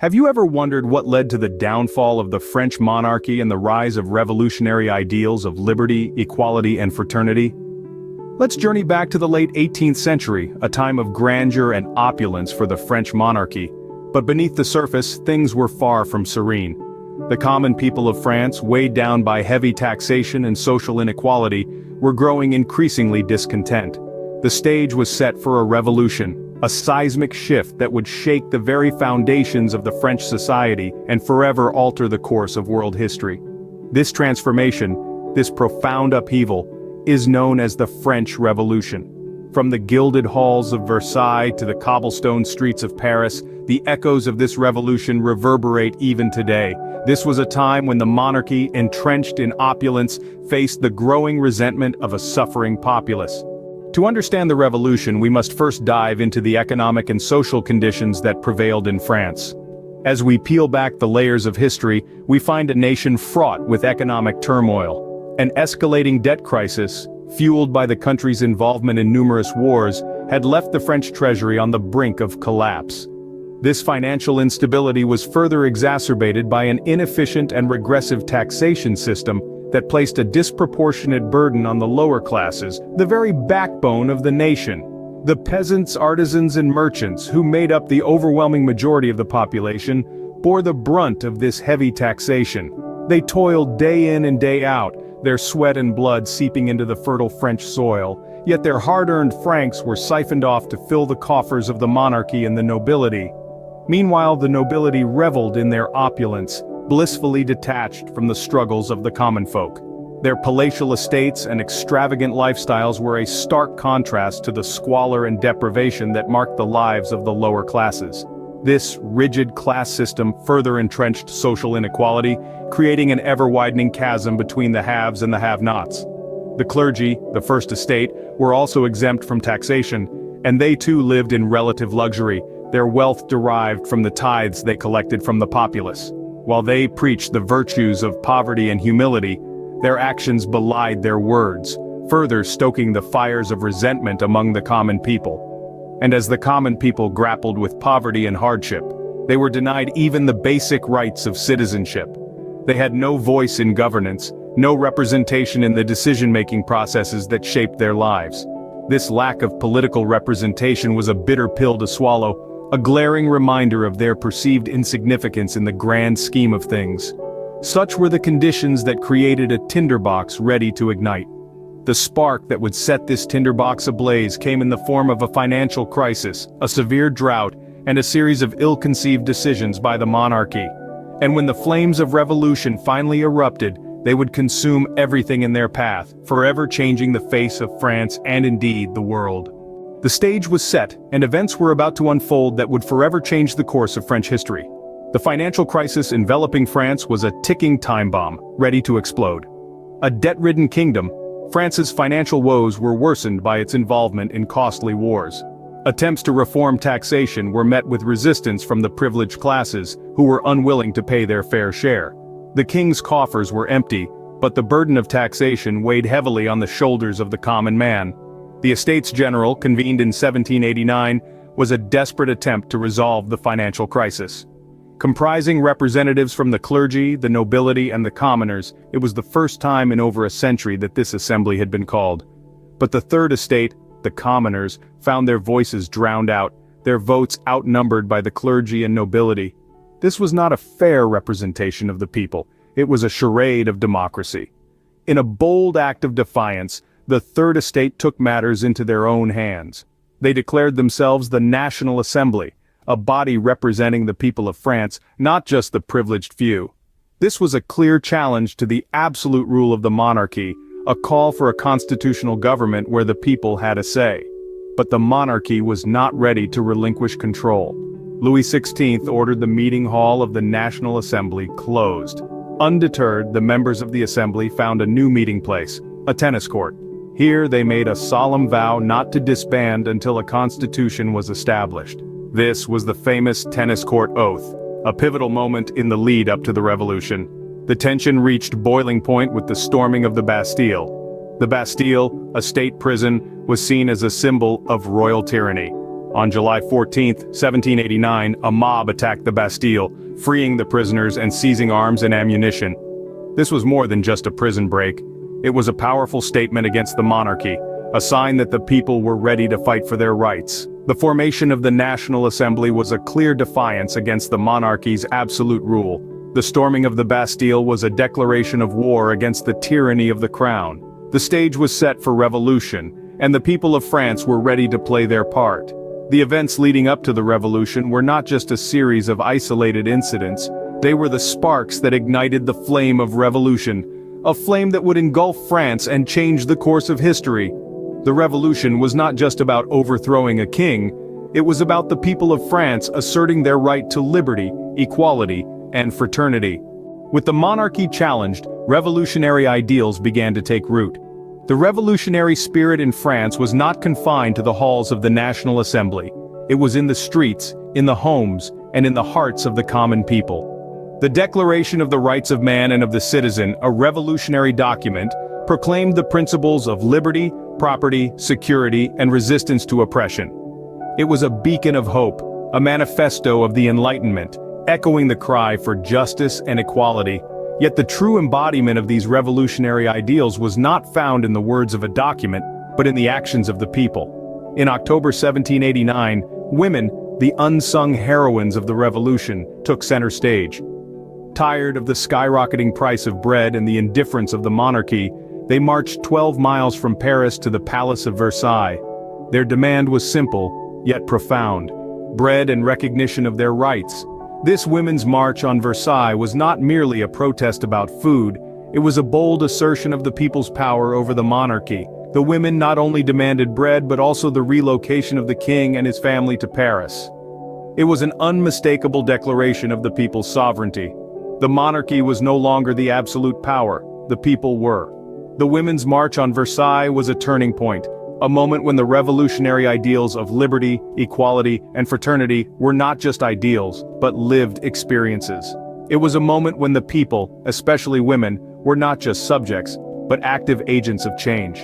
Have you ever wondered what led to the downfall of the French monarchy and the rise of revolutionary ideals of liberty, equality, and fraternity? Let's journey back to the late 18th century, a time of grandeur and opulence for the French monarchy. But beneath the surface, things were far from serene. The common people of France, weighed down by heavy taxation and social inequality, were growing increasingly discontent. The stage was set for a revolution, a seismic shift that would shake the very foundations of the French society and forever alter the course of world history. This transformation, this profound upheaval, is known as the French Revolution. From the gilded halls of Versailles to the cobblestone streets of Paris, the echoes of this revolution reverberate even today. This was a time when the monarchy, entrenched in opulence, faced the growing resentment of a suffering populace. To understand the revolution, we must first dive into the economic and social conditions that prevailed in France. As we peel back the layers of history, we find a nation fraught with economic turmoil. An escalating debt crisis, fueled by the country's involvement in numerous wars, had left the French treasury on the brink of collapse. This financial instability was further exacerbated by an inefficient and regressive taxation system that placed a disproportionate burden on the lower classes, the very backbone of the nation. The peasants, artisans, and merchants, who made up the overwhelming majority of the population, bore the brunt of this heavy taxation. They toiled day in and day out, their sweat and blood seeping into the fertile French soil, yet their hard-earned francs were siphoned off to fill the coffers of the monarchy and the nobility. Meanwhile, the nobility reveled in their opulence, blissfully detached from the struggles of the common folk. Their palatial estates and extravagant lifestyles were a stark contrast to the squalor and deprivation that marked the lives of the lower classes. This rigid class system further entrenched social inequality, creating an ever-widening chasm between the haves and the have-nots. The clergy, the first estate, were also exempt from taxation, and they too lived in relative luxury, their wealth derived from the tithes they collected from the populace. While they preached the virtues of poverty and humility, their actions belied their words, further stoking the fires of resentment among the common people. And as the common people grappled with poverty and hardship, they were denied even the basic rights of citizenship. They had no voice in governance, no representation in the decision-making processes that shaped their lives. This lack of political representation was a bitter pill to swallow, a glaring reminder of their perceived insignificance in the grand scheme of things. Such were the conditions that created a tinderbox ready to ignite. The spark that would set this tinderbox ablaze came in the form of a financial crisis, a severe drought, and a series of ill-conceived decisions by the monarchy. And when the flames of revolution finally erupted, they would consume everything in their path, forever changing the face of France and indeed the world. The stage was set, and events were about to unfold that would forever change the course of French history. The financial crisis enveloping France was a ticking time bomb, ready to explode. A debt-ridden kingdom, France's financial woes were worsened by its involvement in costly wars. Attempts to reform taxation were met with resistance from the privileged classes, who were unwilling to pay their fair share. The king's coffers were empty, but the burden of taxation weighed heavily on the shoulders of the common man. The Estates General, convened in 1789, was a desperate attempt to resolve the financial crisis. Comprising representatives from the clergy, the nobility, and the commoners, it was the first time in over a century that this assembly had been called. But the third estate, the commoners, found their voices drowned out, their votes outnumbered by the clergy and nobility. This was not a fair representation of the people, it was a charade of democracy. In a bold act of defiance, the Third Estate took matters into their own hands. They declared themselves the National Assembly, a body representing the people of France, not just the privileged few. This was a clear challenge to the absolute rule of the monarchy, a call for a constitutional government where the people had a say. But the monarchy was not ready to relinquish control. Louis XVI ordered the meeting hall of the National Assembly closed. Undeterred, the members of the assembly found a new meeting place, a tennis court. Here they made a solemn vow not to disband until a constitution was established. This was the famous tennis court oath, a pivotal moment in the lead up to the revolution. The tension reached boiling point with the storming of the Bastille. The Bastille, a state prison, was seen as a symbol of royal tyranny. On July 14, 1789, a mob attacked the Bastille, freeing the prisoners and seizing arms and ammunition. This was more than just a prison break. It was a powerful statement against the monarchy, a sign that the people were ready to fight for their rights. The formation of the National Assembly was a clear defiance against the monarchy's absolute rule. The storming of the Bastille was a declaration of war against the tyranny of the crown. The stage was set for revolution, and the people of France were ready to play their part. The events leading up to the revolution were not just a series of isolated incidents, they were the sparks that ignited the flame of revolution, a flame that would engulf France and change the course of history. The revolution was not just about overthrowing a king, it was about the people of France asserting their right to liberty, equality, and fraternity. With the monarchy challenged, revolutionary ideals began to take root. The revolutionary spirit in France was not confined to the halls of the National Assembly. It was in the streets, in the homes, and in the hearts of the common people. The Declaration of the Rights of Man and of the Citizen, a revolutionary document, proclaimed the principles of liberty, property, security, and resistance to oppression. It was a beacon of hope, a manifesto of the Enlightenment, echoing the cry for justice and equality. Yet the true embodiment of these revolutionary ideals was not found in the words of a document, but in the actions of the people. In October 1789, women, the unsung heroines of the revolution, took center stage. Tired of the skyrocketing price of bread and the indifference of the monarchy, they marched 12 miles from Paris to the Palace of Versailles. Their demand was simple, yet profound: bread and recognition of their rights. This women's march on Versailles was not merely a protest about food, it was a bold assertion of the people's power over the monarchy. The women not only demanded bread but also the relocation of the king and his family to Paris. It was an unmistakable declaration of the people's sovereignty. The monarchy was no longer the absolute power, the people were. The Women's March on Versailles was a turning point, a moment when the revolutionary ideals of liberty, equality, and fraternity were not just ideals, but lived experiences. It was a moment when the people, especially women, were not just subjects, but active agents of change.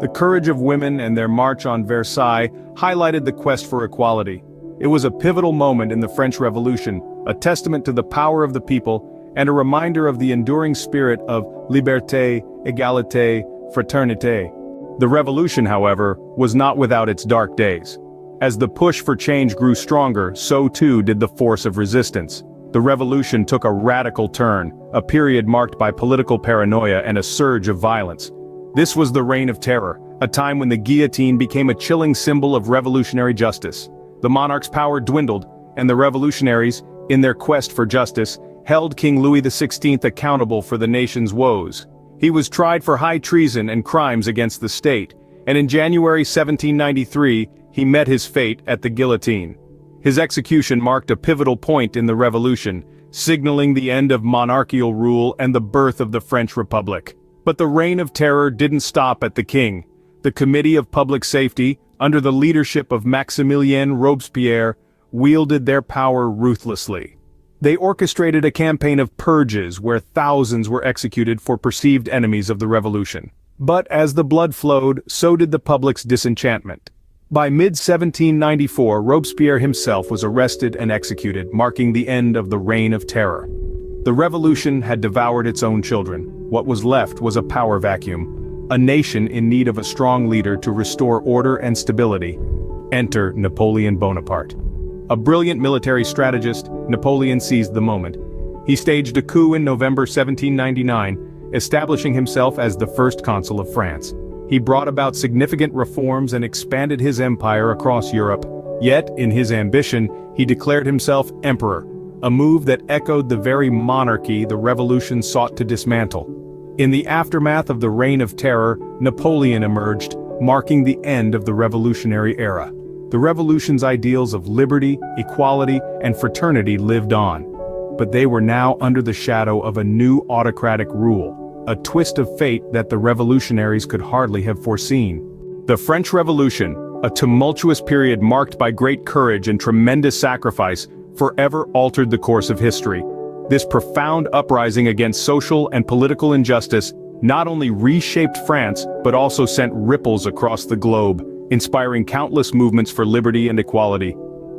The courage of women and their march on Versailles highlighted the quest for equality. It was a pivotal moment in the French Revolution, a testament to the power of the people, and a reminder of the enduring spirit of Liberté, Égalité, Fraternité. The revolution, however, was not without its dark days. As the push for change grew stronger, so too did the force of resistance. The revolution took a radical turn, a period marked by political paranoia and a surge of violence. This was the Reign of Terror, a time when the guillotine became a chilling symbol of revolutionary justice. The monarch's power dwindled, and the revolutionaries, in their quest for justice, held King Louis XVI accountable for the nation's woes. He was tried for high treason and crimes against the state, and in January 1793, he met his fate at the guillotine. His execution marked a pivotal point in the revolution, signaling the end of monarchical rule and the birth of the French Republic. But the Reign of Terror didn't stop at the king. The Committee of Public Safety, under the leadership of Maximilien Robespierre, wielded their power ruthlessly. They orchestrated a campaign of purges where thousands were executed for perceived enemies of the revolution. But as the blood flowed, so did the public's disenchantment. By mid-1794, Robespierre himself was arrested and executed, marking the end of the Reign of Terror. The revolution had devoured its own children. What was left was a power vacuum, a nation in need of a strong leader to restore order and stability. Enter Napoleon Bonaparte. A brilliant military strategist, Napoleon seized the moment. He staged a coup in November 1799, establishing himself as the first consul of France. He brought about significant reforms and expanded his empire across Europe. Yet, in his ambition, he declared himself emperor, a move that echoed the very monarchy the revolution sought to dismantle. In the aftermath of the Reign of Terror, Napoleon emerged, marking the end of the revolutionary era. The revolution's ideals of liberty, equality, and fraternity lived on. But they were now under the shadow of a new autocratic rule, a twist of fate that the revolutionaries could hardly have foreseen. The French Revolution, a tumultuous period marked by great courage and tremendous sacrifice, forever altered the course of history. This profound uprising against social and political injustice not only reshaped France but also sent ripples across the globe, inspiring countless movements for liberty and equality.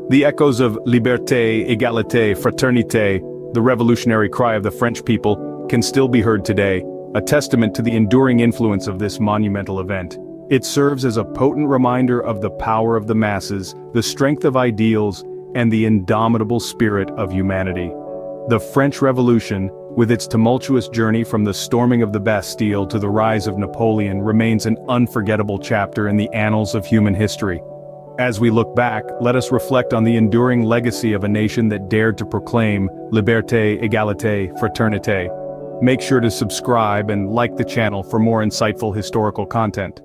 The echoes of Liberté, Égalité, Fraternité, the revolutionary cry of the French people, can still be heard today, a testament to the enduring influence of this monumental event. It serves as a potent reminder of the power of the masses, the strength of ideals, and the indomitable spirit of humanity. The French Revolution, with its tumultuous journey from the storming of the Bastille to the rise of Napoleon, remains an unforgettable chapter in the annals of human history. As we look back, let us reflect on the enduring legacy of a nation that dared to proclaim Liberté, Égalité, Fraternité. Make sure to subscribe and like the channel for more insightful historical content.